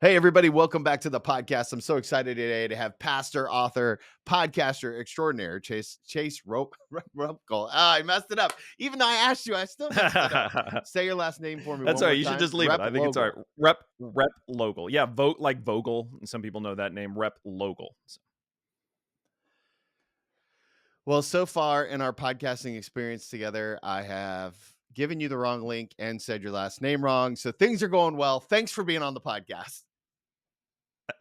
Hey, everybody, welcome back to the podcast. I'm so excited today to have pastor, author, podcaster extraordinaire, Replogle. I messed it up. Even though I asked you, I still messed it up. That's Say your last name for me all one right. more You should time. just leave it. I think it's all right. Replogle. Rep Logal. Yeah, vote like Vogel. Some people know that name. Rep Logal. Well, so far in our podcasting experience together, I have given you the wrong link and said your last name wrong. So things are going well. Thanks for being on the podcast.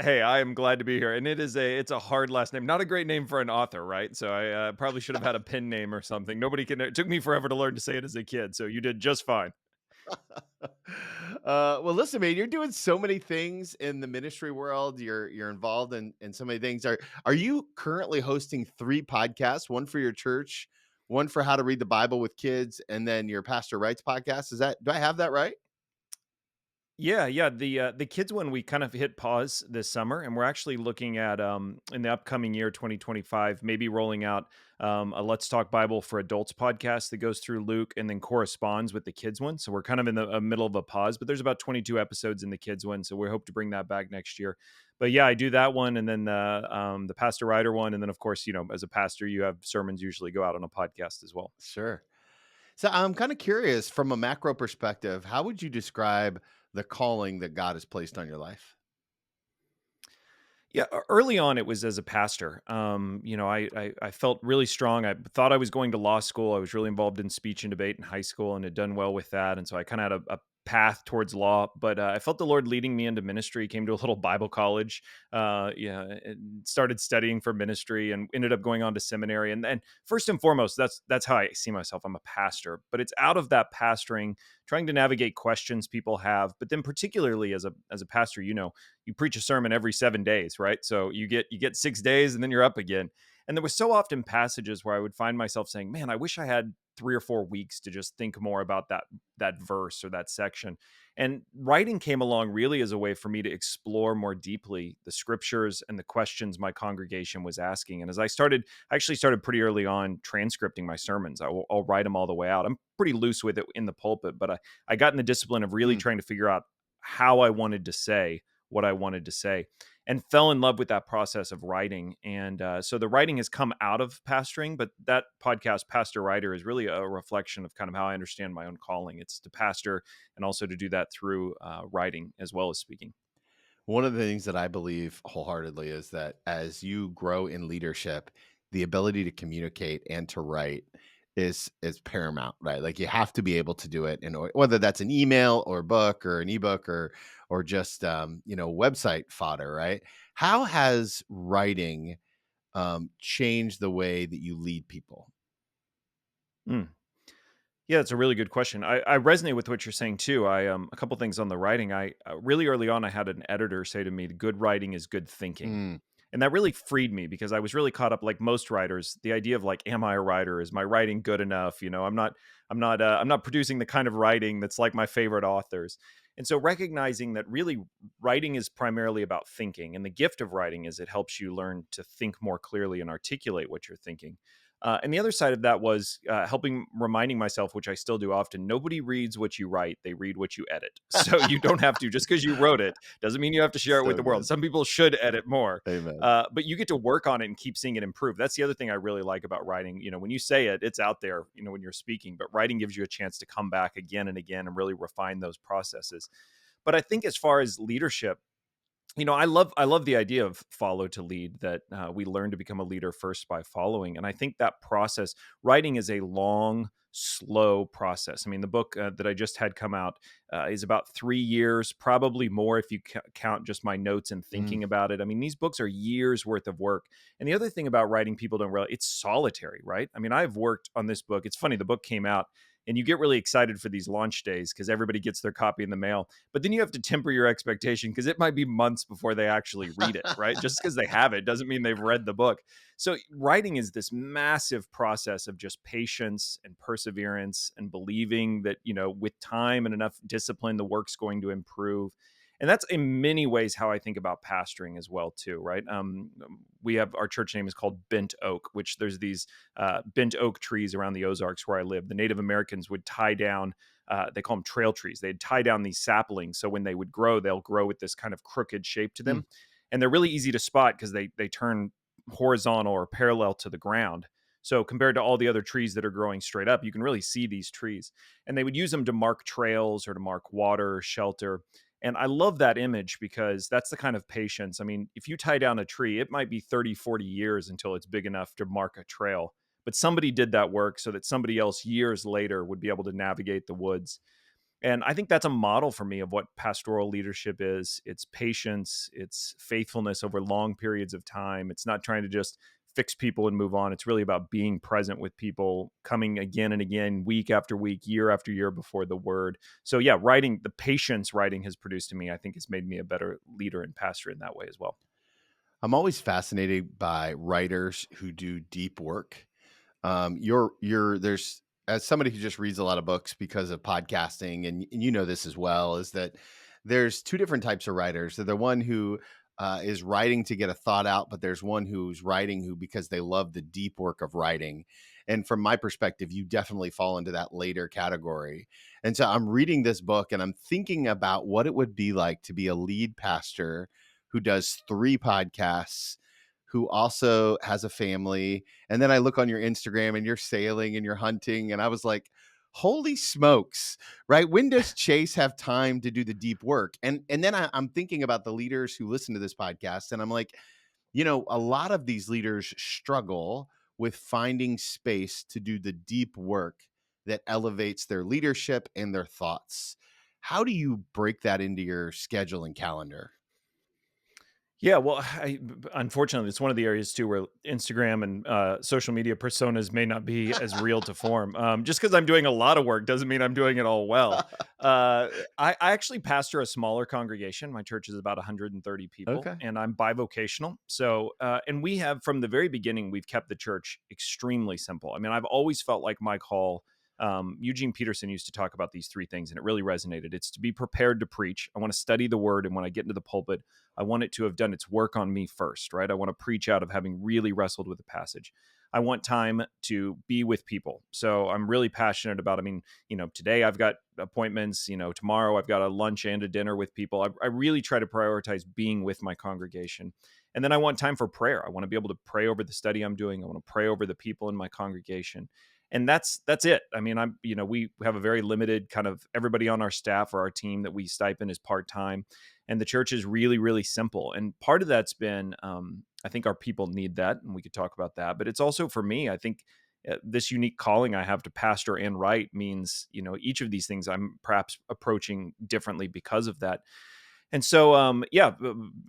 Hey, I am glad to be here, and it's a hard last name. Not a great name for an author, right? So I probably should have had a pen name or something. Nobody can. It took me forever to learn to say it as a kid, so you did just fine. Well, listen, man, you're doing so many things in the ministry world. You're involved in so many things. Are you currently hosting three podcasts? One for your church, one for how to read the Bible with kids, and then your Pastor Writes podcast. Do I have that right? Yeah, yeah. The kids one we kind of hit pause this summer, and we're actually looking at in the upcoming year 2025 maybe rolling out a Let's Talk Bible for Adults podcast that goes through Luke and then corresponds with the kids one. So we're kind of in the middle of a pause, but there's about 22 episodes in the kids one, so we hope to bring that back next year. But yeah, I do that one, and then the pastor writer one, and then of course as a pastor you have sermons usually go out on a podcast as well. Sure. So I'm kind of curious from a macro perspective, how would you describe the calling that God has placed on your life? Yeah, early on, it was as a pastor. I felt really strong. I thought I was going to law school. I was really involved in speech and debate in high school and had done well with that. And so I kind of had a path towards law. But I felt the Lord leading me into ministry. Came to a little Bible college, and started studying for ministry, and ended up going on to seminary. And first and foremost, that's how I see myself. I'm a pastor, but it's out of that pastoring, trying to navigate questions people have. But then particularly as a pastor, you preach a sermon every 7 days, right? So you get 6 days and then you're up again. And there were so often passages where I would find myself saying, "Man, I wish I had 3 or 4 weeks to just think more about that verse or that section." And writing came along really as a way for me to explore more deeply the scriptures and the questions my congregation was asking. And I actually started pretty early on transcripting my sermons. I'll write them all the way out. I'm pretty loose with it in the pulpit, but I got in the discipline of really Hmm. trying to figure out how I wanted to say what I wanted to say, and fell in love with that process of writing. And so the writing has come out of pastoring, but that podcast, Pastor Writer, is really a reflection of kind of how I understand my own calling. It's to pastor and also to do that through writing as well as speaking. One of the things that I believe wholeheartedly is that as you grow in leadership, the ability to communicate and to write is paramount, right? Like you have to be able to do it whether that's an email or book or an ebook or just website fodder, right? How has writing changed the way that you lead people? Mm. Yeah, it's a really good question. I resonate with what you're saying too. A couple things on the writing. I really early on, I had an editor say to me, "Good writing is good thinking." Mm, And that really freed me because I was really caught up, like most writers, the idea of like, am I a writer? Is my writing good enough? I'm not producing the kind of writing that's like my favorite authors. And so recognizing that really writing is primarily about thinking, and the gift of writing is it helps you learn to think more clearly and articulate what you're thinking. And the other side of that was helping reminding myself, which I still do often, nobody reads what you write, they read what you edit. So you don't have to, just because you wrote it, doesn't mean you have to share it with so the world. good. Some people should edit more, Amen. but you get to work on it and keep seeing it improve. That's the other thing I really like about writing. When you say it, it's out there, when you're speaking, but writing gives you a chance to come back again and again and really refine those processes. But I think as far as leadership, I love the idea of follow to lead, that we learn to become a leader first by following. And I think that process, writing is a long, slow process. I mean, the book that I just had come out is about 3 years, probably more if you count just my notes and Mm. thinking about it. I mean, these books are years worth of work. And the other thing about writing, people don't realize, it's solitary, right? I mean, I've worked on this book. It's funny, the book came out and you get really excited for these launch days because everybody gets their copy in the mail. But then you have to temper your expectation because it might be months before they actually read it, right? Just because they have it doesn't mean they've read the book. So writing is this massive process of just patience and perseverance and believing that, with time and enough discipline, the work's going to improve. And that's in many ways how I think about pastoring as well, too, right? We have, our church name is called Bent Oak, which there's these bent oak trees around the Ozarks where I live. The Native Americans would tie down they call them trail trees. They'd tie down these saplings so when they would grow, they'll grow with this kind of crooked shape to Hmm. them, and they're really easy to spot because they turn horizontal or parallel to the ground. So compared to all the other trees that are growing straight up, you can really see these trees. And they would use them to mark trails or to mark water or shelter. And I love that image because that's the kind of patience. I mean, if you tie down a tree, it might be 30, 40 years until it's big enough to mark a trail. But somebody did that work so that somebody else years later would be able to navigate the woods. And I think that's a model for me of what pastoral leadership is. It's patience, it's faithfulness over long periods of time. It's not trying to just fix people and move on. It's really about being present with people, coming again and again, week after week, year after year before the word. So, yeah, writing, the patience writing has produced in me, I think has made me a better leader and pastor in that way as well. I'm always fascinated by writers who do deep work. You're there's as somebody who just reads a lot of books because of podcasting, and you know this as well, is that there's two different types of writers. They're the one who is writing to get a thought out, but there's one who's writing who because they love the deep work of writing. And from my perspective, you definitely fall into that later category. And so I'm reading this book and I'm thinking about what it would be like to be a lead pastor who does three podcasts, who also has a family. And then I look on your Instagram and you're sailing and you're hunting. And I was like, holy smokes, right? When does Chase have time to do the deep work? And then I'm thinking about the leaders who listen to this podcast, and I'm like, a lot of these leaders struggle with finding space to do the deep work that elevates their leadership and their thoughts. How do you break that into your schedule and calendar? Yeah, well, unfortunately, it's one of the areas too where Instagram and social media personas may not be as real to form. Just because I'm doing a lot of work doesn't mean I'm doing it all well. I actually pastor a smaller congregation. My church is about 130 people, Okay. and I'm bivocational. So, and we have from the very beginning, we've kept the church extremely simple. I mean, I've always felt like Mike Hall. Eugene Peterson used to talk about these three things, and it really resonated. It's to be prepared to preach. I want to study the word, and when I get into the pulpit, I want it to have done its work on me first, right? I want to preach out of having really wrestled with the passage. I want time to be with people. So I'm really passionate about, I mean, today I've got appointments, tomorrow I've got a lunch and a dinner with people. I really try to prioritize being with my congregation. And then I want time for prayer. I want to be able to pray over the study I'm doing. I want to pray over the people in my congregation. And that's it. I mean, we have a very limited kind of everybody on our staff or our team that we stipend is part-time, and the church is really really simple, and part of that's been I think our people need that, and we could talk about that, but it's also for me, I think this unique calling I have to pastor and write means each of these things I'm perhaps approaching differently because of that. And so, yeah,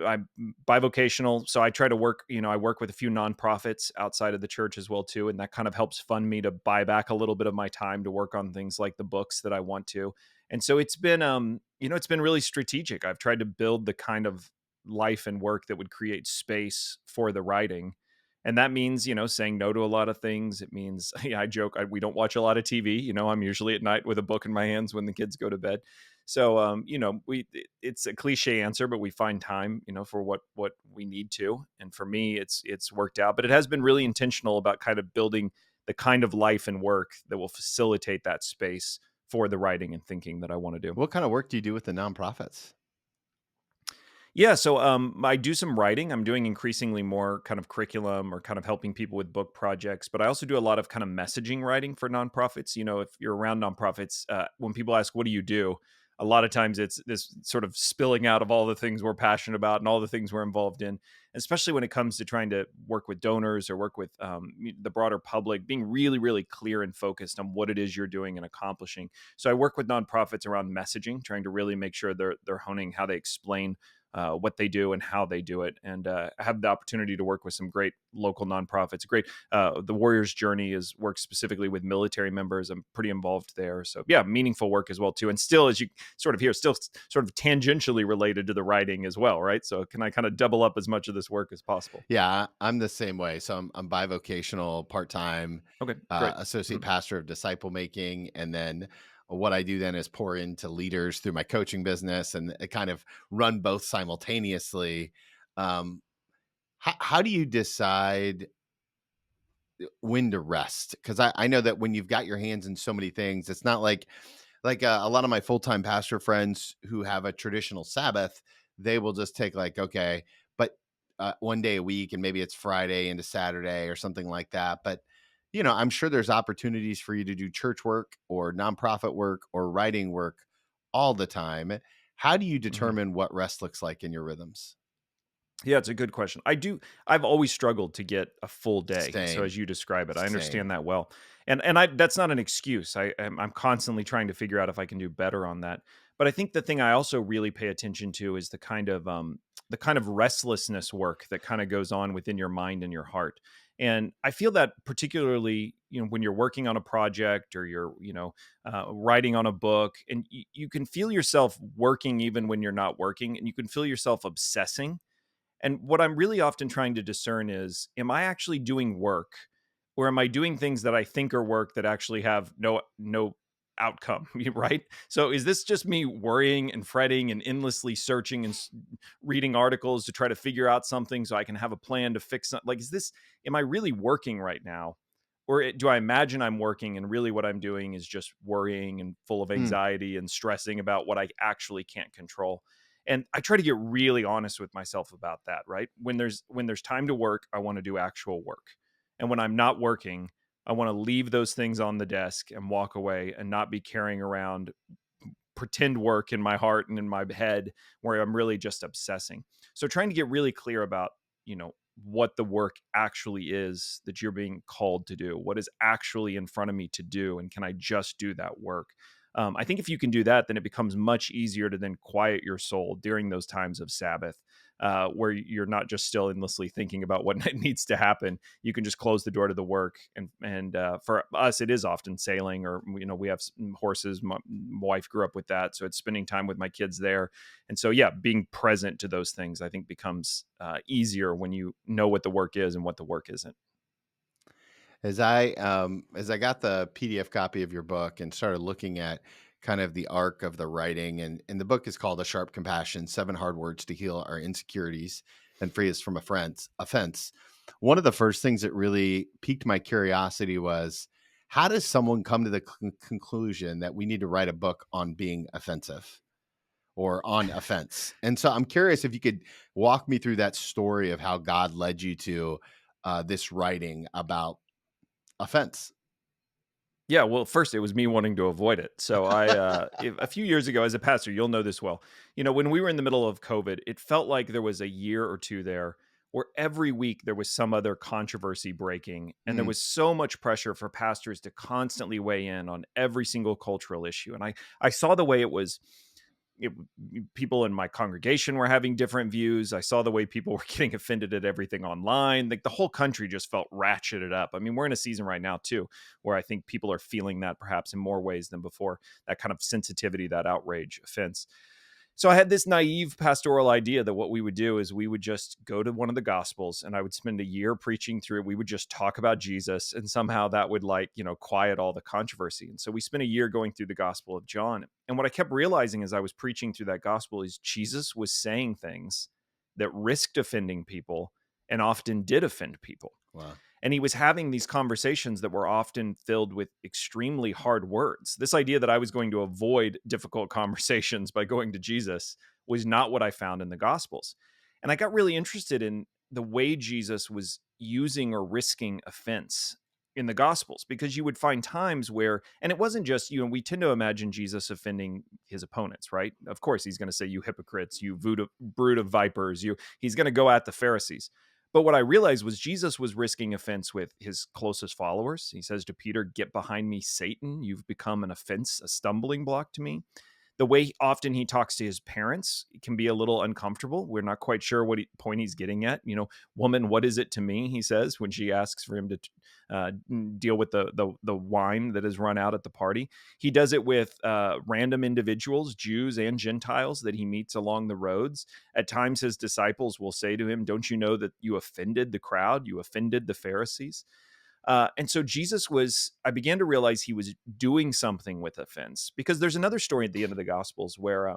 I'm bivocational. So I try to work, I work with a few nonprofits outside of the church as well too, and that kind of helps fund me to buy back a little bit of my time to work on things like the books that I want to. And so it's been, it's been really strategic. I've tried to build the kind of life and work that would create space for the writing. And that means, saying no to a lot of things. It means, yeah, I joke, we don't watch a lot of TV. I'm usually at night with a book in my hands when the kids go to bed. So, it's a cliche answer, but we find time, for what we need to. And for me, it's worked out, but it has been really intentional about kind of building the kind of life and work that will facilitate that space for the writing and thinking that I want to do. What kind of work do you do with the nonprofits? Yeah, so I do some writing. I'm doing increasingly more kind of curriculum or kind of helping people with book projects, but I also do a lot of kind of messaging writing for nonprofits. If you're around nonprofits, when people ask, "What do you do?" A lot of times it's this sort of spilling out of all the things we're passionate about and all the things we're involved in, especially when it comes to trying to work with donors or work with the broader public, being really, really clear and focused on what it is you're doing and accomplishing. So I work with nonprofits around messaging, trying to really make sure they're honing how they explain what they do and how they do it. And I have the opportunity to work with some great local nonprofits. Great, the Warriors Journey is works specifically with military members. I'm pretty involved there. So yeah, meaningful work as well too. And still, as you sort of hear, still sort of tangentially related to the writing as well, right? So can I kind of double up as much of this work as possible? Yeah, I'm the same way. So I'm bivocational, part time, Okay, great. associate Mhm. pastor of disciple making, and then what I do then is pour into leaders through my coaching business, and kind of run both simultaneously. Um, how do you decide when to rest? Because I know that when you've got your hands in so many things, it's not like like a lot of my full-time pastor friends who have a traditional Sabbath, they will just take like, okay, but one day a week, and maybe it's Friday into Saturday or something like that. But I'm sure there's opportunities for you to do church work or nonprofit work or writing work all the time. How do you Mhm. determine what rest looks like in your rhythms? Yeah, it's a good question. I've always struggled to get a full day. So Same, as you describe it, I understand same. that well. And I that's not an excuse. I'm constantly trying to figure out if I can do better on that. But I think the thing I also really pay attention to is the kind of restlessness work that kind of goes on within your mind and your heart. And I feel that particularly, when you're working on a project or you're, writing on a book, and you can feel yourself working even when you're not working, and you can feel yourself obsessing. And what I'm really often trying to discern is, am I actually doing work, or am I doing things that I think are work that actually have no outcome, right? So is this just me worrying and fretting and endlessly searching and reading articles to try to figure out something so I can have a plan to fix something? Like, am I really working right now? Or do I imagine I'm working and really what I'm doing is just worrying and full of Hmm. anxiety and stressing about what I actually can't control? And I try to get really honest with myself about that, right? When there's time to work, I want to do actual work. And when I'm not working, I want to leave those things on the desk and walk away and not be carrying around pretend work in my heart and in my head where I'm really just obsessing. So trying to get really clear about, what the work actually is that you're being called to do. What is actually in front of me to do, and can I just do that work? I think if you can do that, then it becomes much easier to then quiet your soul during those times of Sabbath, where you're not just still endlessly thinking about what needs to happen. You can just close the door to the work, and for us, it is often sailing, or we have horses. My wife grew up with that, so it's spending time with my kids there. And so, yeah, being present to those things, I think, becomes easier when you know what the work is and what the work isn't. As I got the PDF copy of your book and started looking at kind of the arc of the writing, and the book is called A Sharp Compassion: 7 Hard Words to Heal Our Insecurities and Free Us from Offense. One of the first things that really piqued my curiosity was, how does someone come to the conclusion that we need to write a book on being offensive or on offense? And so I'm curious if you could walk me through that story of how God led you to this writing about offense. Yeah, well, first it was me wanting to avoid it. So a few years ago, as a pastor, you'll know this well. When we were in the middle of COVID, it felt like there was a year or two there where every week there was some other controversy breaking, and there Mm. was so much pressure for pastors to constantly weigh in on every single cultural issue. And I saw the way it, people in my congregation were having different views. I saw the way people were getting offended at everything online. Like the whole country just felt ratcheted up. I mean, we're in a season right now too, where I think people are feeling that perhaps in more ways than before. That kind of sensitivity, that outrage, offense. So I had this naive pastoral idea that what we would do is we would just go to one of the gospels, and I would spend a year preaching through it. We would just talk about Jesus, and somehow that would, like, quiet all the controversy. And so we spent a year going through the Gospel of John. And what I kept realizing as I was preaching through that gospel is Jesus was saying things that risked offending people and often did offend people. Wow. And he was having these conversations that were often filled with extremely hard words. This idea that I was going to avoid difficult conversations by going to Jesus was not what I found in the Gospels. And I got really interested in the way Jesus was using or risking offense in the Gospels, because you would find times where, and it wasn't just, we tend to imagine Jesus offending his opponents, right? Of course, he's going to say, "You hypocrites, you brood of vipers," he's going to go at the Pharisees. But what I realized was Jesus was risking offense with his closest followers. He says to Peter, "Get behind me, Satan. You've become an offense, a stumbling block to me." The way often he talks to his parents can be a little uncomfortable. We're not quite sure what point he's getting at. "Woman, what is it to me?" he says when she asks for him to uh, deal with the wine that has run out at the party. He does it with random individuals, Jews and Gentiles, that he meets along the roads. At times, his disciples will say to him, "Don't you know that you offended the crowd? You offended the Pharisees?" And so I began to realize he was doing something with offense, because there's another story at the end of the Gospels where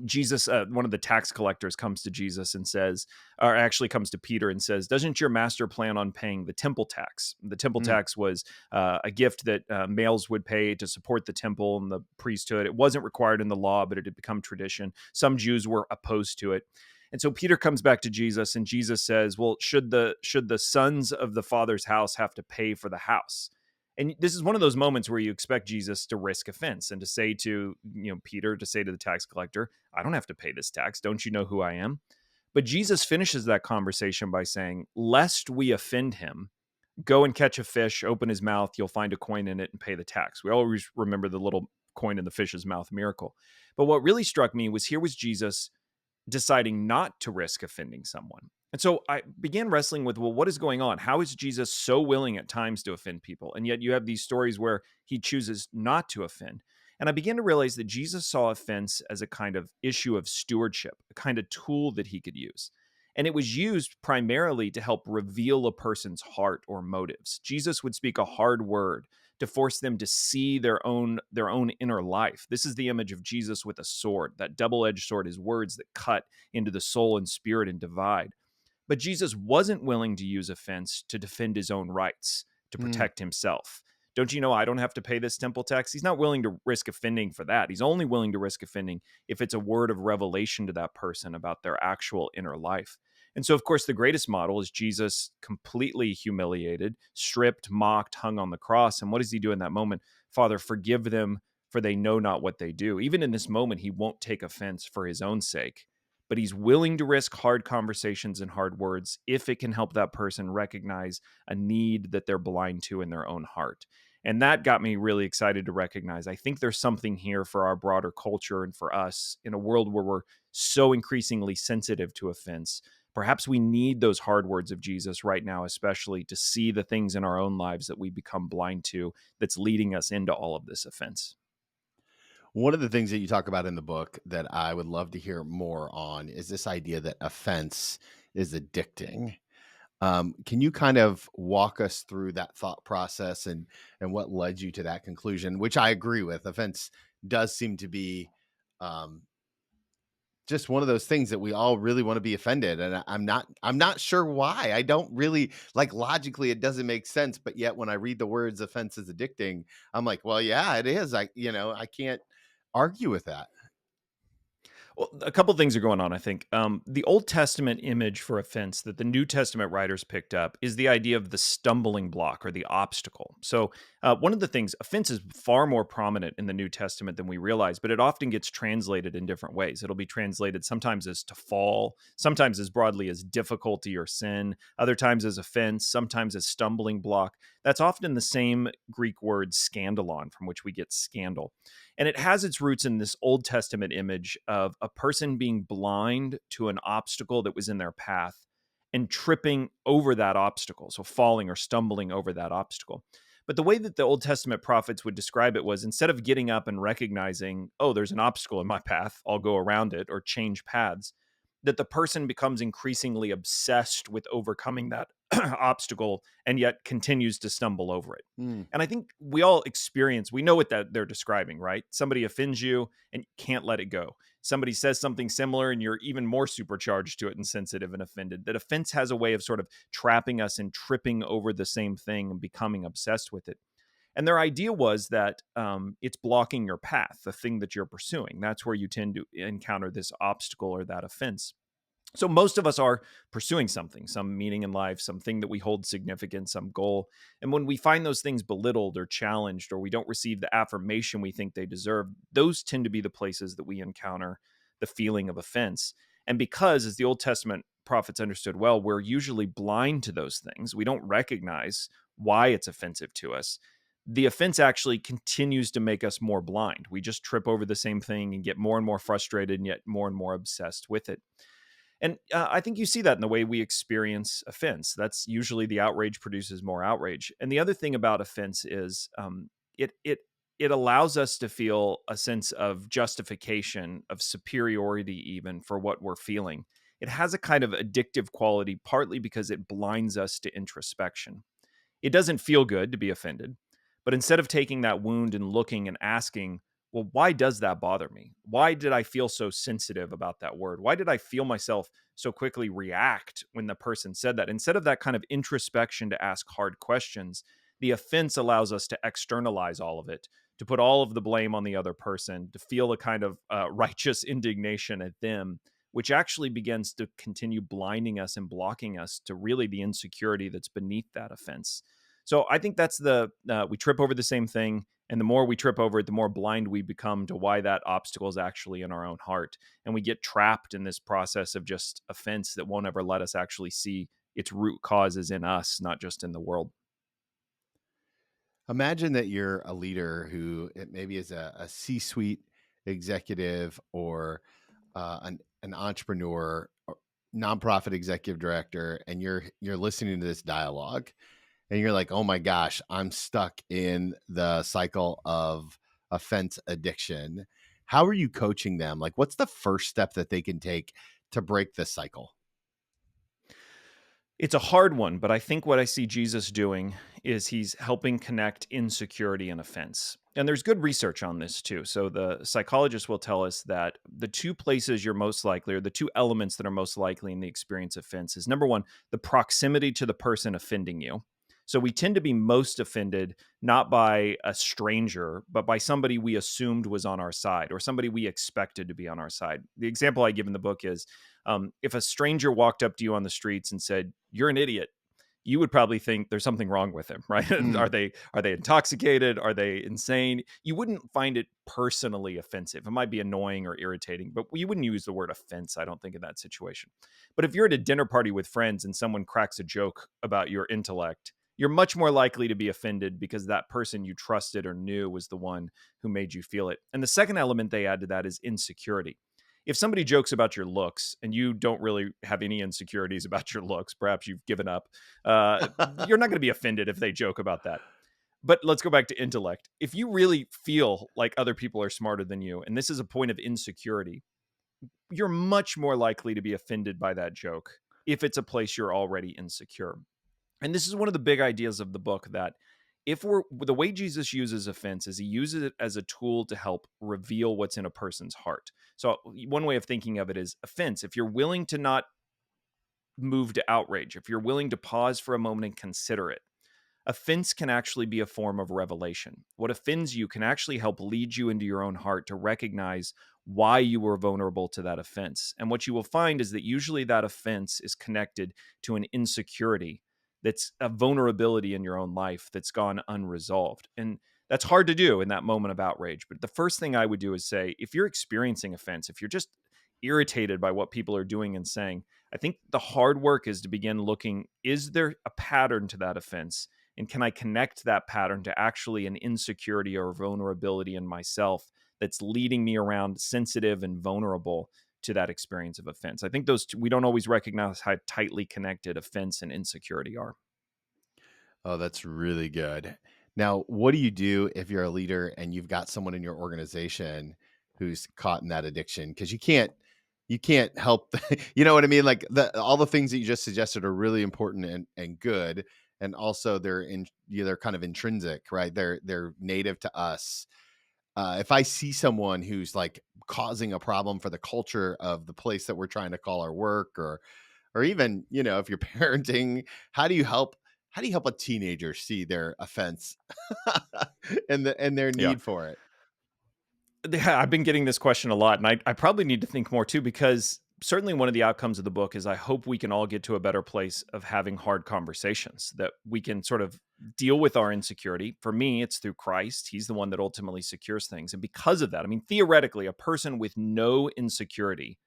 Jesus, one of the tax collectors comes to Jesus and says, or actually comes to Peter and says, "Doesn't your master plan on paying the temple tax?" The temple Mm, tax was a gift that males would pay to support the temple and the priesthood. It wasn't required in the law, but it had become tradition. Some Jews were opposed to it. And so Peter comes back to Jesus, and Jesus says, "Well, should the sons of the father's house have to pay for the house?" And this is one of those moments where you expect Jesus to risk offense and to say to, Peter, to say to the tax collector, "I don't have to pay this tax. Don't you know who I am?" But Jesus finishes that conversation by saying, "Lest we offend him, go and catch a fish, open his mouth, you'll find a coin in it, and pay the tax." We always remember the little coin in the fish's mouth miracle. But what really struck me was here was Jesus deciding not to risk offending someone. And so I began wrestling with, well, what is going on? How is Jesus so willing at times to offend people? And yet you have these stories where he chooses not to offend. And I began to realize that Jesus saw offense as a kind of issue of stewardship, a kind of tool that he could use. And it was used primarily to help reveal a person's heart or motives. Jesus would speak a hard word to force them to see their own inner life. This is the image of Jesus with a sword, that double-edged sword, his words that cut into the soul and spirit and divide. But Jesus wasn't willing to use offense to defend his own rights, to mm. protect himself. Don't you know I don't have to pay this temple tax? He's not willing to risk offending for that. He's only willing to risk offending if it's a word of revelation to that person about their actual inner life. And so, of course, the greatest model is Jesus completely humiliated, stripped, mocked, hung on the cross. And what does he do in that moment? "Father, forgive them, for they know not what they do." Even in this moment, he won't take offense for his own sake, but he's willing to risk hard conversations and hard words if it can help that person recognize a need that they're blind to in their own heart. And that got me really excited to recognize I think there's something here for our broader culture and for us in a world where we're so increasingly sensitive to offense. Perhaps we need those hard words of Jesus right now, especially to see the things in our own lives that we become blind to that's leading us into all of this offense. One of the things that you talk about in the book that I would love to hear more on is this idea that offense is addicting. Can you kind of walk us through that thought process and what led you to that conclusion, which I agree with? Offense does seem to be um, just one of those things that we all really want to be offended, and I'm not sure why. I don't really like logically it doesn't make sense, but yet when I read the words "offense is addicting," I'm like, well, yeah, it is. I can't argue with that. Well, a couple things are going on, I think. The Old Testament image for offense that the New Testament writers picked up is the idea of the stumbling block or the obstacle. So, one of the things, offense is far more prominent in the New Testament than we realize, but it often gets translated in different ways. It'll be translated sometimes as to fall, sometimes as broadly as difficulty or sin, other times as offense, sometimes as stumbling block. That's often the same Greek word scandalon, from which we get scandal. And it has its roots in this Old Testament image of a person being blind to an obstacle that was in their path and tripping over that obstacle. So falling or stumbling over that obstacle. But the way that the Old Testament prophets would describe it was instead of getting up and recognizing, oh, there's an obstacle in my path, I'll go around it or change paths, that the person becomes increasingly obsessed with overcoming that obstacle and yet continues to stumble over it. Mm, And I think we all experience, we know what that they're describing, right? Somebody offends you and you can't let it go. Somebody says something similar and you're even more supercharged to it and sensitive and offended. That offense has a way of sort of trapping us and tripping over the same thing and becoming obsessed with it. And their idea was that it's blocking your path, the thing that you're pursuing. That's where you tend to encounter this obstacle or that offense. So most of us are pursuing something, some meaning in life, something that we hold significant, some goal. And when we find those things belittled or challenged, or we don't receive the affirmation we think they deserve, those tend to be the places that we encounter the feeling of offense. And because, as the Old Testament prophets understood well, we're usually blind to those things, we don't recognize why it's offensive to us. The offense actually continues to make us more blind. We just trip over the same thing and get more and more frustrated and yet more and more obsessed with it. And I think you see that in the way we experience offense. That's usually the outrage produces more outrage. And the other thing about offense is it it it allows us to feel a sense of justification, of superiority, even for what we're feeling. It has a kind of addictive quality, partly because it blinds us to introspection. It doesn't feel good to be offended, but instead of taking that wound and looking and asking, well, why does that bother me? Why did I feel so sensitive about that word? Why did I feel myself so quickly react when the person said that? Instead of that kind of introspection to ask hard questions, the offense allows us to externalize all of it, to put all of the blame on the other person, to feel a kind of righteous indignation at them, which actually begins to continue blinding us and blocking us to really the insecurity that's beneath that offense. So I think that's we trip over the same thing. And the more we trip over it, the more blind we become to why that obstacle is actually in our own heart. And we get trapped in this process of just offense that won't ever let us actually see its root causes in us, not just in the world. Imagine that you're a leader who it maybe is a C-suite executive or an entrepreneur or nonprofit executive director, and you're listening to this dialogue, and you're like, "Oh my gosh, I'm stuck in the cycle of offense addiction." How are you coaching them? Like, what's the first step that they can take to break this cycle? It's a hard one, but I think what I see Jesus doing is he's helping connect insecurity and offense. And there's good research on this too. So the psychologist will tell us that the two places you're most likely, or the two elements that are most likely in the experience of offense is number one, the proximity to the person offending you. So we tend to be most offended not by a stranger, but by somebody we assumed was on our side or somebody we expected to be on our side. The example I give in the book is if a stranger walked up to you on the streets and said, "You're an idiot," you would probably think there's something wrong with him, right? Mm. Are they intoxicated? Are they insane? You wouldn't find it personally offensive. It might be annoying or irritating, but you wouldn't use the word offense, I don't think, in that situation. But if you're at a dinner party with friends and someone cracks a joke about your intellect, you're much more likely to be offended because that person you trusted or knew was the one who made you feel it. And the second element they add to that is insecurity. If somebody jokes about your looks and you don't really have any insecurities about your looks, perhaps you've given up, you're not going to be offended if they joke about that. But let's go back to intellect. If you really feel like other people are smarter than you, and this is a point of insecurity, you're much more likely to be offended by that joke if it's a place you're already insecure. And this is one of the big ideas of the book that if we're the way Jesus uses offense is he uses it as a tool to help reveal what's in a person's heart. So one way of thinking of it is offense. If you're willing to not move to outrage, if you're willing to pause for a moment and consider it, offense can actually be a form of revelation. What offends you can actually help lead you into your own heart to recognize why you were vulnerable to that offense. And what you will find is that usually that offense is connected to an insecurity that's a vulnerability in your own life that's gone unresolved. And that's hard to do in that moment of outrage. But the first thing I would do is say, if you're experiencing offense, if you're just irritated by what people are doing and saying, I think the hard work is to begin looking, is there a pattern to that offense? And can I connect that pattern to actually an insecurity or vulnerability in myself that's leading me around sensitive and vulnerable to that experience of offense? I think those two, we don't always recognize how tightly connected offense and insecurity are. Oh, that's really good. Now, what do you do if you're a leader and you've got someone in your organization who's caught in that addiction? Because you can't help you know what I mean? Like all the things that you just suggested are really important and good. And also they're kind of intrinsic, right? They're native to us. If I see someone who's like causing a problem for the culture of the place that we're trying to call our work, or even, if you're parenting, how do you help how do you help a teenager see their offense and their Yeah. need for it? Yeah, I've been getting this question a lot, and I probably need to think more too, because certainly one of the outcomes of the book is I hope we can all get to a better place of having hard conversations, that we can sort of deal with our insecurity. For me, it's through Christ. He's the one that ultimately secures things. And because of that, I mean, theoretically, a person with no insecurity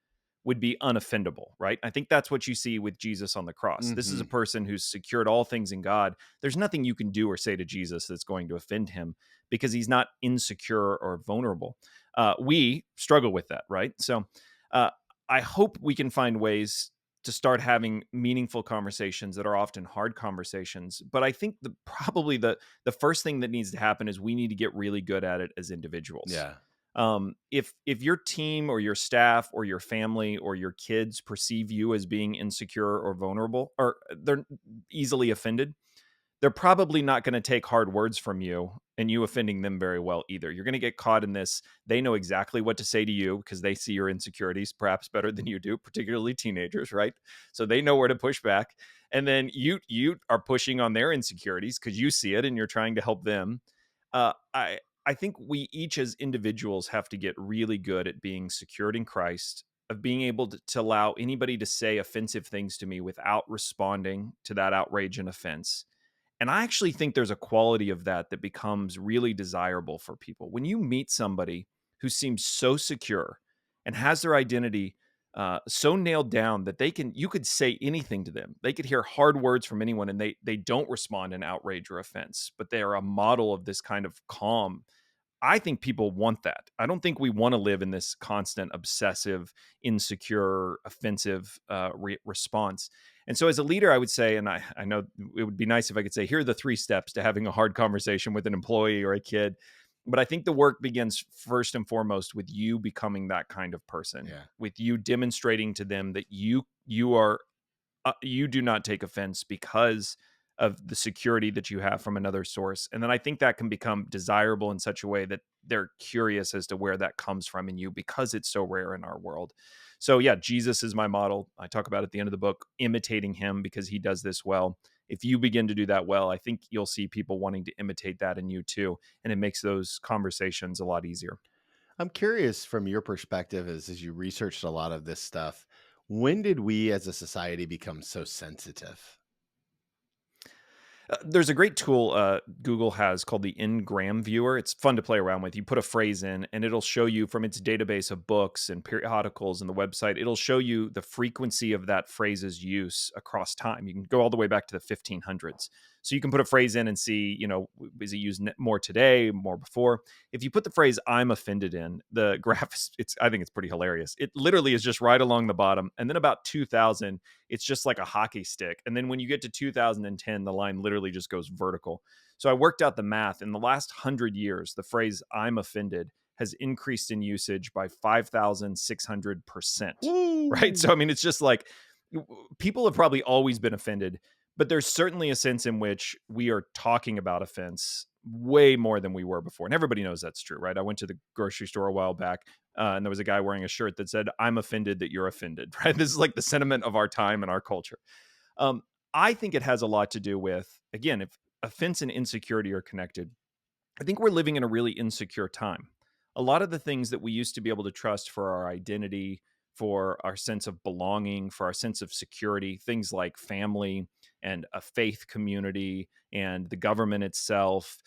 would be unoffendable, right? I think that's what you see with Jesus on the cross. This is a Mhm. person who's secured all things in God. There's nothing you can do or say to Jesus that's going to offend him because he's not insecure or vulnerable. We struggle with that, right? So uh, I hope we can find ways to start having meaningful conversations that are often hard conversations. But I think probably the first thing that needs to happen is we need to get really good at it as individuals. Yeah. If your team or your staff or your family or your kids perceive you as being insecure or vulnerable, or they're easily offended, they're probably not going to take hard words from you and you offending them very well either. You're going to get caught in this. They know exactly what to say to you because they see your insecurities perhaps better than you do, particularly teenagers, right? So they know where to push back. And then you are pushing on their insecurities because you see it and you're trying to help them. I think we each as individuals have to get really good at being secured in Christ, of being able to allow anybody to say offensive things to me without responding to that outrage and offense. And I actually think there's a quality of that that becomes really desirable for people. When you meet somebody who seems so secure and has their identity so nailed down that you could say anything to them. They could hear hard words from anyone and they don't respond in outrage or offense, but they are a model of this kind of calm. I think people want that. I don't think we want to live in this constant, obsessive, insecure, offensive response. And so, as a leader, I would say, and I know it would be nice if I could say, here are the 3 steps to having a hard conversation with an employee or a kid. But I think the work begins first and foremost with you becoming that kind of person, Yeah. with you demonstrating to them that you do not take offense because of the security that you have from another source. And then I think that can become desirable in such a way that they're curious as to where that comes from in you because it's so rare in our world. So, yeah, Jesus is my model. I talk about at the end of the book, imitating him because he does this well. If you begin to do that well, I think you'll see people wanting to imitate that in you too. And it makes those conversations a lot easier. I'm curious from your perspective as you researched a lot of this stuff, when did we as a society become so sensitive? There's a great tool Google has called the Ngram Viewer. It's fun to play around with. You put a phrase in, and it'll show you from its database of books and periodicals and the website. It'll show you the frequency of that phrase's use across time. You can go all the way back to the 1500s. So you can put a phrase in and see, is it used more today, more before? If you put the phrase "I'm offended" in the graph, I think it's pretty hilarious. It literally is just right along the bottom, and then about 2000 it's just like a hockey stick. And then when you get to 2010, the line literally just goes vertical. So I worked out the math. In the last 100 years, the phrase "I'm offended" has increased in usage by 5,600%. Right. Woo! So, I mean, it's just like people have probably always been offended, but there's certainly a sense in which we are talking about offense way more than we were before. And everybody knows that's true, right? I went to the grocery store a while back and there was a guy wearing a shirt that said, "I'm offended that you're offended," right? This is like the sentiment of our time and our culture. Um, I think it has a lot to do with, again, if offense and insecurity are connected, I think we're living in a really insecure time. A lot of the things that we used to be able to trust for our identity, for our sense of belonging, for our sense of security, things like family and a faith community and the government itself,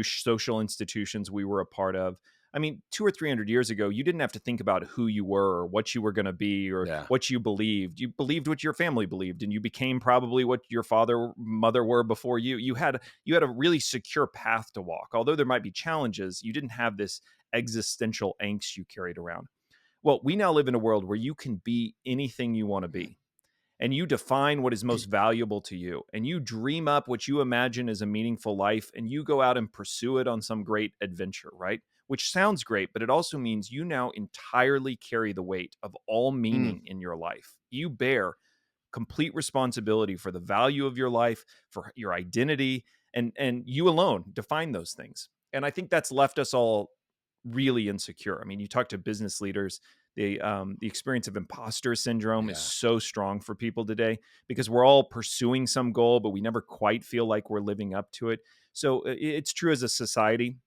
social institutions we were a part of. I mean, 2 or 300 years ago, you didn't have to think about who you were or what you were going to be or Yeah. what you believed. You believed what your family believed, and you became probably what your father, mother were before you. You had a really secure path to walk. Although there might be challenges, you didn't have this existential angst you carried around. Well, we now live in a world where you can be anything you want to Mhm. be, and you define what is most valuable to you, and you dream up what you imagine is a meaningful life, and you go out and pursue it on some great adventure, right? Which sounds great, but it also means you now entirely carry the weight of all Mm. meaning in your life. You bear complete responsibility for the value of your life, for your identity, and you alone define those things. And I think that's left us all really insecure. I mean, you talk to business leaders, the experience of imposter syndrome is Yeah. so strong for people today because we're all pursuing some goal, but we never quite feel like we're living up to it. So it's true as a society,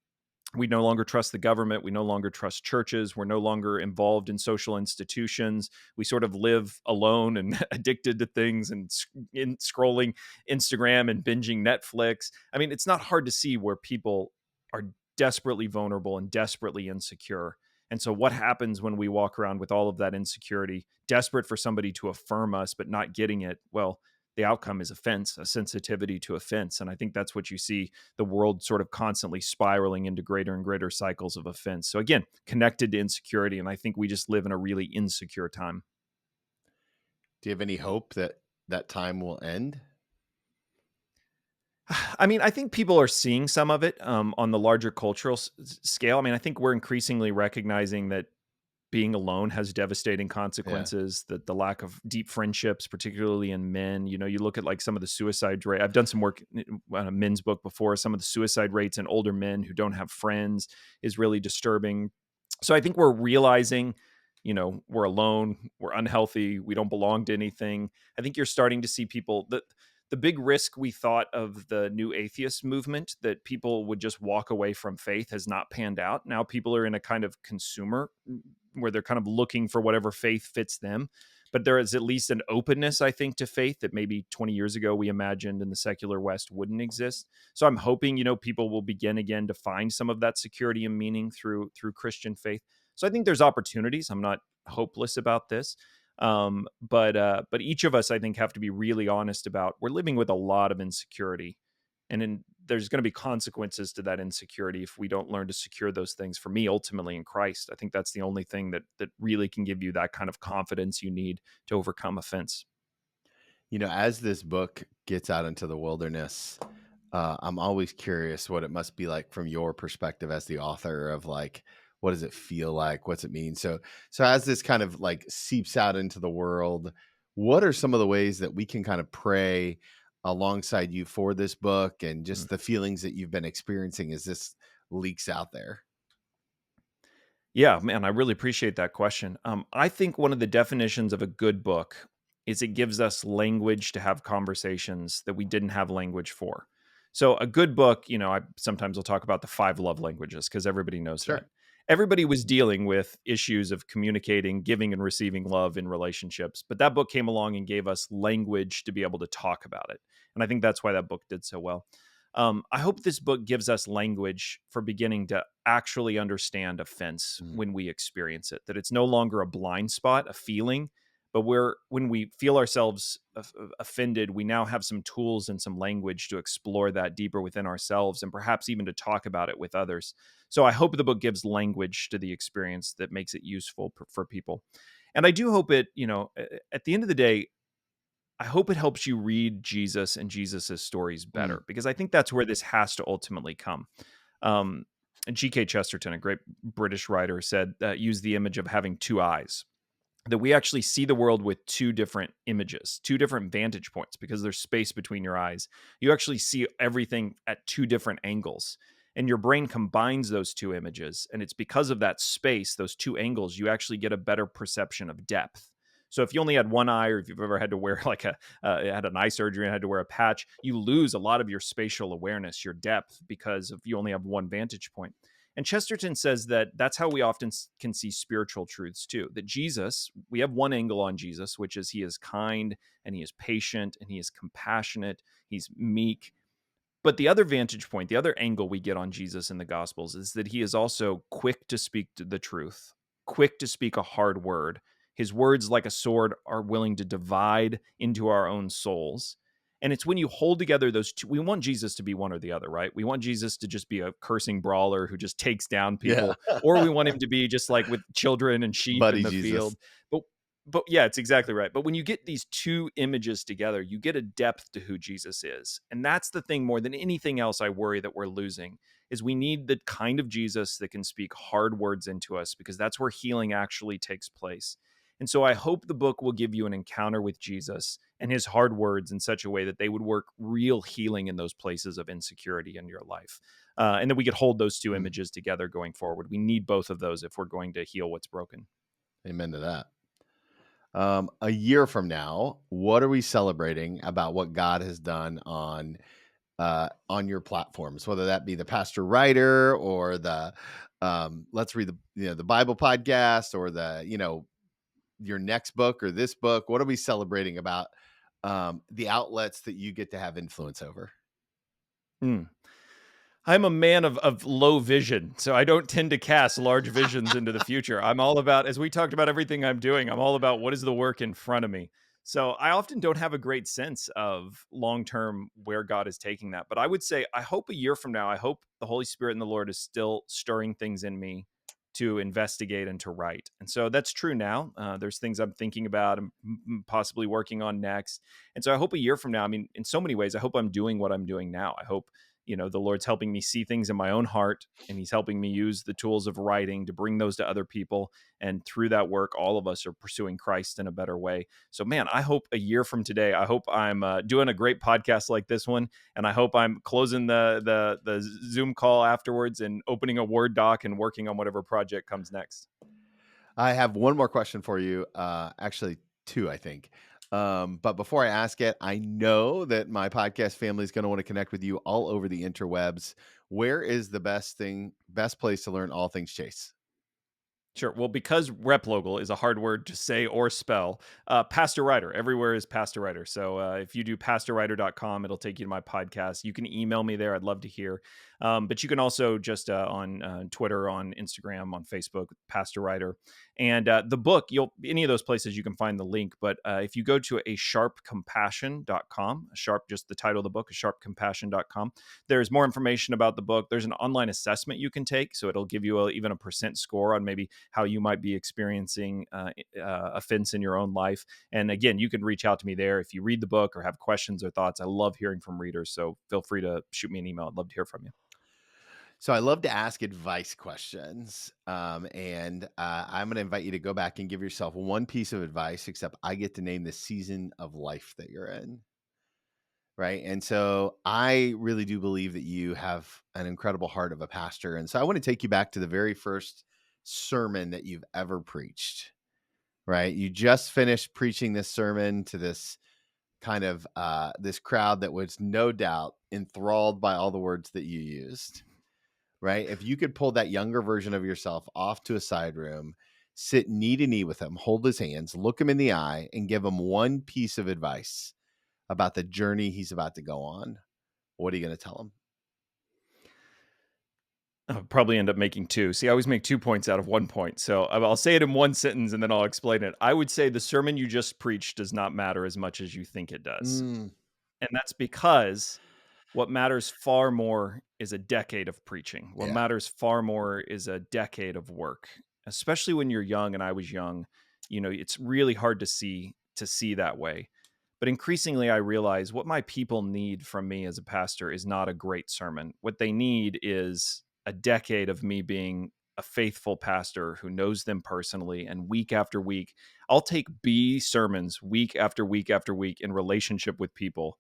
we no longer trust the government. We no longer trust churches. We're no longer involved in social institutions. We sort of live alone and addicted to things and scrolling Instagram and binging Netflix. I mean, it's not hard to see where people are desperately vulnerable and desperately insecure. And so, what happens when we walk around with all of that insecurity, desperate for somebody to affirm us, but not getting it? Well, the outcome is offense, a sensitivity to offense. And I think that's what you see the world sort of constantly spiraling into greater and greater cycles of offense. So again, connected to insecurity. And I think we just live in a really insecure time. Do you have any hope that that time will end? I mean, I think people are seeing some of it on the larger cultural scale. I mean, I think we're increasingly recognizing that being alone has devastating Yeah. consequences, that the lack of deep friendships, particularly in men. You know, you look at like some of the suicide rate. I've done some work on a men's book before. Some of the suicide rates in older men who don't have friends is really disturbing. So I think we're realizing, we're alone, we're unhealthy, we don't belong to anything. I think you're starting to see people that the big risk we thought of the new atheist movement, that people would just walk away from faith, has not panned out. Now people are in a kind of consumer where they're kind of looking for whatever faith fits them. But there is at least an openness, I think, to faith that maybe 20 years ago we imagined in the secular West wouldn't exist. So I'm hoping, people will begin again to find some of that security and meaning through Christian faith. So I think there's opportunities. I'm not hopeless about this. But each of us, I think, have to be really honest about, we're living with a lot of insecurity, and there's going to be consequences to that insecurity if we don't learn to secure those things. For me, ultimately in Christ, I think that's the only thing that really can give you that kind of confidence you need to overcome offense. As this book gets out into the wilderness, I'm always curious what it must be like from your perspective as the author of like, what does it feel like? What's it mean? So as this kind of like seeps out into the world, what are some of the ways that we can kind of pray alongside you for this book and Mm. just the feelings that you've been experiencing as this leaks out there? Yeah, man, I really appreciate that question. I think one of the definitions of a good book is it gives us language to have conversations that we didn't have language for. So, a good book, I sometimes will talk about the five love languages because everybody knows that. Sure. Everybody was dealing with issues of communicating, giving, and receiving love in relationships. But that book came along and gave us language to be able to talk about it. And I think that's why that book did so well. I hope this book gives us language for beginning to actually understand offense Mm. when we experience it, that it's no longer a blind spot, a feeling, but when we feel ourselves offended, we now have some tools and some language to explore that deeper within ourselves and perhaps even to talk about it with others. So I hope the book gives language to the experience that makes it useful for people. And I do hope it, at the end of the day, I hope it helps you read Jesus and Jesus's stories Mm. better, because I think that's where this has to ultimately come. Um, G.K. Chesterton, a great British writer, said use the image of having two eyes, that we actually see the world with two different images, two different vantage points, because there's space between your eyes. You actually see everything at two different angles. And your brain combines those two images. And it's because of that space, those two angles, you actually get a better perception of depth. So if you only had one eye, or if you've ever had to wear like had an eye surgery and had to wear a patch, you lose a lot of your spatial awareness, your depth, because if you only have one vantage point. And Chesterton says that that's how we often can see spiritual truths too. That Jesus, we have one angle on Jesus, which is he is kind and he is patient and he is compassionate, he's meek. But the other vantage point, the other angle we get on Jesus in the Gospels is that he is also quick to speak the truth, quick to speak a hard word. His words, like a sword, are willing to divide into our own souls. And it's when you hold together those two, we want Jesus to be one or the other, right? We want Jesus to just be a cursing brawler who just takes down Yeah. people, or we want him to be just like with children and sheep in Buddy the Jesus. field. But but yeah, it's exactly right. But when you get these two images together, you get a depth to who Jesus is. And that's the thing more than anything else I worry that we're losing, is we need the kind of Jesus that can speak hard words into us, because that's where healing actually takes place. And so I hope the book will give you an encounter with Jesus and his hard words in such a way that they would work real healing in those places of insecurity in your life. And that we could hold those two Mm. images together going forward. We need both of those if we're going to heal what's broken. Amen to that. A year from now, what are we celebrating about what God has done on your platforms, whether that be the Pastor Writer or the Let's Read the Bible podcast or your next book or this book? What are we celebrating about the outlets that you get to have influence over? Hmm. I'm a man of low vision, so I don't tend to cast large visions into the future. I'm all about, as we talked about everything I'm doing, I'm all about what is the work in front of me. So I often don't have a great sense of long term where God is taking that. But I would say, I hope a year from now, I hope the Holy Spirit and the Lord is still stirring things in me to investigate and to write. And so that's true now. There's things I'm thinking about and possibly working on next. And so I hope a year from now, I mean, in so many ways, I hope I'm doing what I'm doing now. I hope, the Lord's helping me see things in my own heart, and he's helping me use the tools of writing to bring those to other people. And through that work, all of us are pursuing Christ in a better way. So, man, I hope a year from today, I hope I'm doing a great podcast like this one, and I hope I'm closing the Zoom call afterwards and opening a Word doc and working on whatever project comes next. I have one more question for you. Actually, two, I think. But before I ask it, I know that my podcast family is going to want to connect with you all over the interwebs. Where is the best place to learn all things Chase? Sure. Well, because Replogle is a hard word to say or spell, Pastor Writer. Everywhere is Pastor Writer. So if you do pastorwriter.com, it'll take you to my podcast. You can email me there. I'd love to hear. But you can also just on Twitter, on Instagram, on Facebook, Pastor Writer. And the book, any of those places you can find the link. But if you go to a sharpcompassion.com, a sharp, just the title of the book, a sharpcompassion.com, there's more information about the book. There's an online assessment you can take. So it'll give you even a percent score on maybe how you might be experiencing offense in your own life. And again, you can reach out to me there if you read the book or have questions or thoughts. I love hearing from readers. So feel free to shoot me an email. I'd love to hear from you. So I love to ask advice questions. And I'm going to invite you to go back and give yourself one piece of advice, except I get to name the season of life that you're in. Right. And so I really do believe that you have an incredible heart of a pastor. And so I want to take you back to the very first sermon that you've ever preached. Right. You just finished preaching this sermon to this kind of this crowd that was no doubt enthralled by all the words that you used. Right. If you could pull that younger version of yourself off to a side room, sit knee to knee with him, hold his hands, look him in the eye, and give him one piece of advice about the journey he's about to go on, what are you going to tell him? I'll probably end up making two. See, I always make 2 points out of 1 point. So I'll say it in one sentence and then I'll explain it. I would say the sermon you just preached does not matter as much as you think it does. Mm, And that's because what matters far more is a decade of preaching. What yeah. matters far more is a decade of work. Especially when you're young and I was young, it's really hard to see that way. But increasingly I realize what my people need from me as a pastor is not a great sermon. What they need is a decade of me being a faithful pastor who knows them personally, and week after week I'll take B sermons week after week after week in relationship with people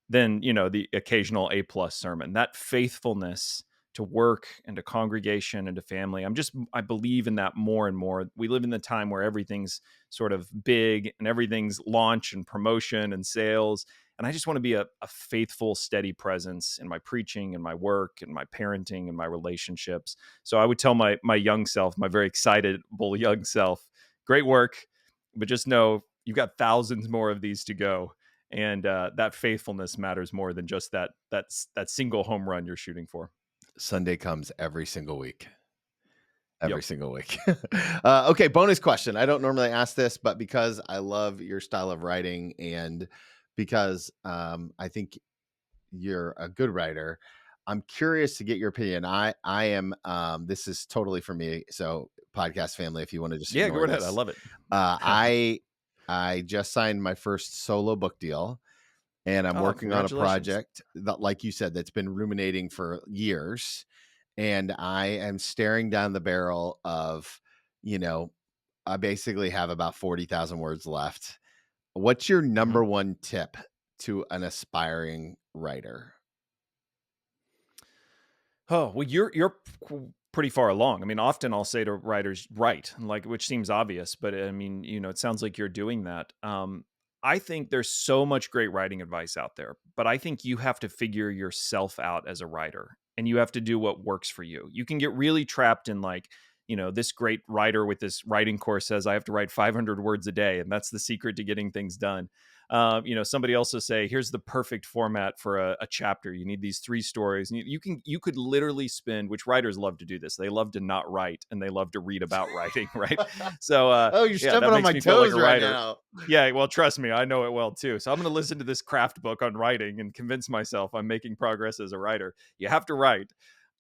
than the occasional A+ sermon. That faithfulness to work and to congregation and to family, I believe in that more and more. We live in the time where everything's sort of big and everything's launch and promotion and sales, and I just want to be a faithful, steady presence in my preaching and my work and my parenting and my relationships. So I would tell my young self, my very excitable young self, great work, but just know you've got thousands more of these to go, and that faithfulness matters more than just that single home run you're shooting for. Sunday comes every single week. Yep. Every single week. Okay, bonus question. I don't normally ask this, but because I love your style of writing and because I think you're a good writer, I'm curious to get your opinion. I am this is totally for me. So podcast family, if you want to just Yeah, go ignore right ahead. I this. love it. Uh I just signed my first solo book deal and I'm Oh, working on a congratulations. project that, like you said, that's been ruminating for years. And I am staring down the barrel of, you know, I basically have about 40,000 words left. What's your Mhm. number one tip to an aspiring writer? Oh, well, you're pretty far along. I mean, often I'll say to writers, "Write," like, which seems obvious, but I mean, it sounds like you're doing that. I think there's so much great writing advice out there, but I think you have to figure yourself out as a writer, and you have to do what works for you. You can get really trapped in like, this great writer with this writing course says I have to write 500 words a day, and that's the secret to getting things done. Somebody else will say, here's the perfect format for a chapter. You need these three stories. And you could literally spend, which writers love to do this. They love to not write and they love to read about writing, right? So Oh, you're yeah, stepping that on makes my me feel like a toes right writer. now. Yeah, well, trust me, I know it well too. So I'm going to listen to this craft book on writing and convince myself I'm making progress as a writer. You have to write.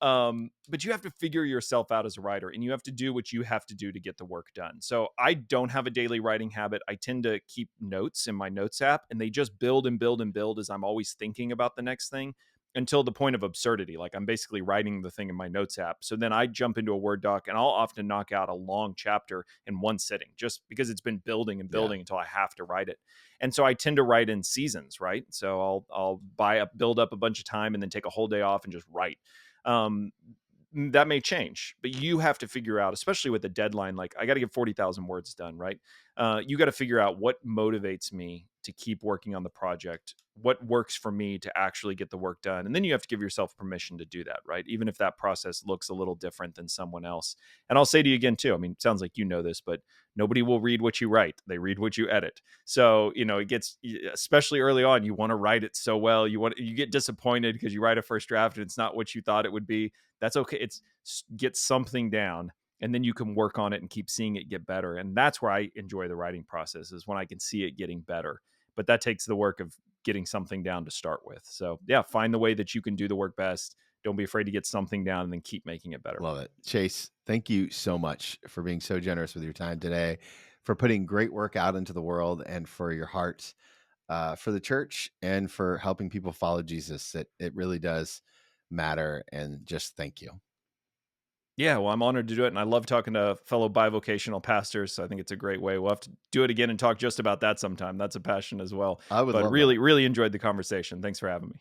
But you have to figure yourself out as a writer, and you have to do what you have to do to get the work done. So I don't have a daily writing habit. I tend to keep notes in my notes app, and they just build and build and build as I'm always thinking about the next thing. until the point of absurdity. Like I'm basically writing the thing in my notes app. So then I jump into a Word doc and I'll often knock out a long chapter in one sitting just because it's been building and Yeah. building until I have to write it. And so I tend to write in seasons, right? So I'll build up a bunch of time and then take a whole day off and just write. Um, that may change, but you have to figure out, especially with a deadline, like I got to get 40,000 words done, right? You got to figure out what motivates me to keep working on the project, what works for me to actually get the work done. And then you have to give yourself permission to do that, right? Even if that process looks a little different than someone else. And I'll say to you again, too, I mean, it sounds like you know this, but nobody will read what you write. They read what you edit. So, it gets, especially early on, you want to write it so well. You get disappointed because you write a first draft and it's not what you thought it would be. That's okay. It's get something down and then you can work on it and keep seeing it get better. And that's where I enjoy the writing process, is when I can see it getting better. But that takes the work of getting something down to start with. So yeah, find the way that you can do the work best. Don't be afraid to get something down and then keep making it better. Love it. Chase, thank you so much for being so generous with your time today, for putting great work out into the world, and for your heart for the church, and for helping people follow Jesus. It really does matter. And just thank you. Yeah, well, I'm honored to do it. And I love talking to fellow bivocational pastors. So I think it's a great way. We'll have to do it again and talk just about that sometime. That's a passion as well. I would But love that. really, really enjoyed the conversation. Thanks for having me.